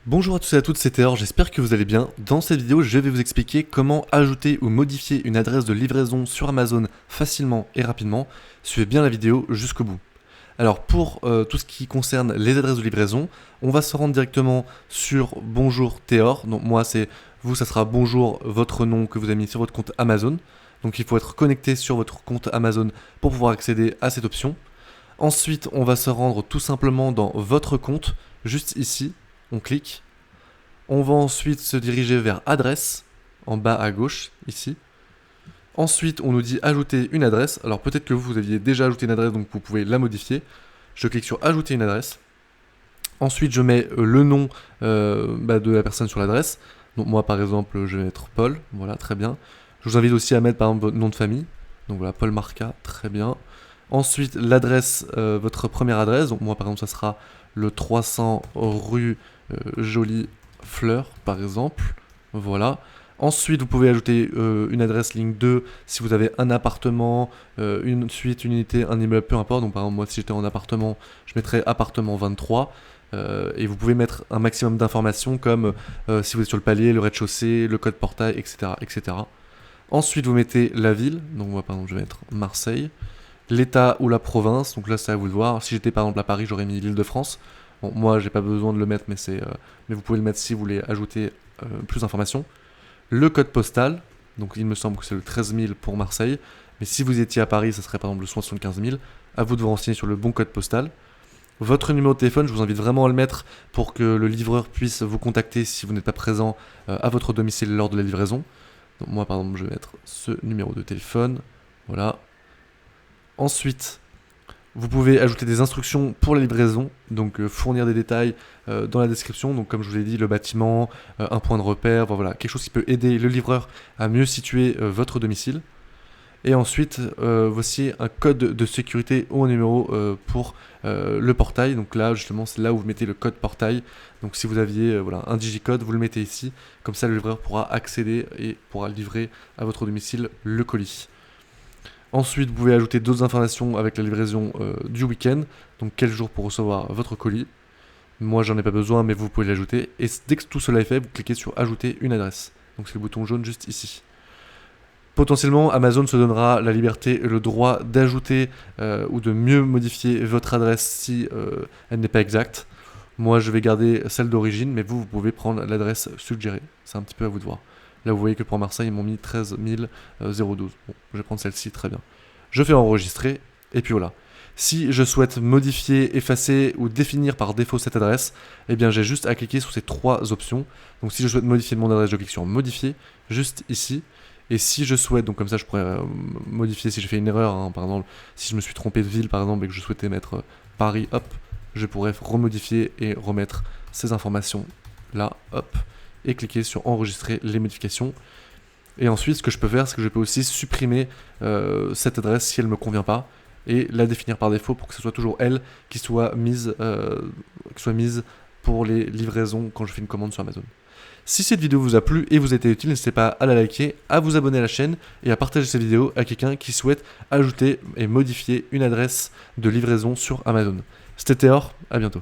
Bonjour à tous et à toutes, c'est Théor, j'espère que vous allez bien. Dans cette vidéo, je vais vous expliquer comment ajouter ou modifier une adresse de livraison sur Amazon facilement et rapidement. Suivez bien la vidéo jusqu'au bout. Alors pour tout ce qui concerne les adresses de livraison, on va se rendre directement sur Bonjour Théor. Donc moi c'est vous, ça sera bonjour votre nom que vous avez mis sur votre compte Amazon. Donc il faut être connecté sur votre compte Amazon pour pouvoir accéder à cette option. Ensuite, on va se rendre tout simplement dans votre compte, juste ici. On clique. On va ensuite se diriger vers adresse, en bas à gauche, ici. Ensuite, on nous dit ajouter une adresse. Alors peut-être que vous aviez déjà ajouté une adresse, donc vous pouvez la modifier. Je clique sur ajouter une adresse. Ensuite, je mets le nom de la personne sur l'adresse. Donc moi, par exemple, je vais mettre Paul. Voilà, très bien. Je vous invite aussi à mettre, par exemple, votre nom de famille. Donc voilà, Paul Marca, très bien. Ensuite, l'adresse, votre première adresse. Donc moi, par exemple, ça sera le 300 rue Jolie Fleur, par exemple. Voilà. Ensuite, vous pouvez ajouter une adresse ligne 2 si vous avez un appartement, une suite, une unité, un immeuble, peu importe. Donc par exemple, moi, si j'étais en appartement, je mettrais appartement 23. Et vous pouvez mettre un maximum d'informations comme si vous êtes sur le palier, le rez-de-chaussée, le code portail, etc., etc. Ensuite, vous mettez la ville. Donc moi, par exemple, je vais mettre Marseille. L'état ou la province, donc là c'est à vous de voir. Si j'étais par exemple à Paris, j'aurais mis l'Île-de-France. Bon, moi j'ai pas besoin de le mettre, mais vous pouvez le mettre si vous voulez ajouter plus d'informations. Le code postal, donc il me semble que c'est le 13 000 pour Marseille, mais si vous étiez à Paris, ça serait par exemple le 75 000. À vous de vous renseigner sur le bon code postal. Votre numéro de téléphone, je vous invite vraiment à le mettre pour que le livreur puisse vous contacter si vous n'êtes pas présent à votre domicile lors de la livraison. Donc moi par exemple, je vais mettre ce numéro de téléphone. Voilà. Ensuite, vous pouvez ajouter des instructions pour la livraison, donc fournir des détails dans la description, donc comme je vous l'ai dit, le bâtiment, un point de repère, voilà, quelque chose qui peut aider le livreur à mieux situer votre domicile. Et ensuite, voici un code de sécurité ou un numéro pour le portail. Donc là, justement, c'est là où vous mettez le code portail. Donc si vous aviez voilà, un digicode, vous le mettez ici. Comme ça, le livreur pourra accéder et pourra livrer à votre domicile le colis. Ensuite, vous pouvez ajouter d'autres informations avec la livraison du week-end. Donc, quel jour pour recevoir votre colis. Moi, j'en ai pas besoin, mais vous pouvez l'ajouter. Et dès que tout cela est fait, vous cliquez sur ajouter une adresse. Donc, c'est le bouton jaune juste ici. Potentiellement, Amazon se donnera la liberté et le droit d'ajouter ou de mieux modifier votre adresse si elle n'est pas exacte. Moi, je vais garder celle d'origine, mais vous pouvez prendre l'adresse suggérée. C'est un petit peu à vous de voir. Là, vous voyez que pour Marseille, ils m'ont mis 13 012. Bon, je vais prendre celle-ci, très bien. Je fais enregistrer, et puis voilà. Si je souhaite modifier, effacer ou définir par défaut cette adresse, eh bien j'ai juste à cliquer sur ces trois options. Donc si je souhaite modifier mon adresse, je clique sur modifier, juste ici. Et si je souhaite, donc comme ça je pourrais modifier si j'ai fait une erreur, hein, par exemple, si je me suis trompé de ville par exemple et que je souhaitais mettre Paris, hop, je pourrais remodifier et remettre ces informations là, hop, et cliquer sur enregistrer les modifications. Et ensuite, ce que je peux faire, c'est que je peux aussi supprimer cette adresse si elle ne me convient pas et la définir par défaut pour que ce soit toujours elle qui soit mise pour les livraisons quand je fais une commande sur Amazon. Si cette vidéo vous a plu et vous a été utile, n'hésitez pas à la liker, à vous abonner à la chaîne et à partager cette vidéo à quelqu'un qui souhaite ajouter et modifier une adresse de livraison sur Amazon. C'était Théor, à bientôt.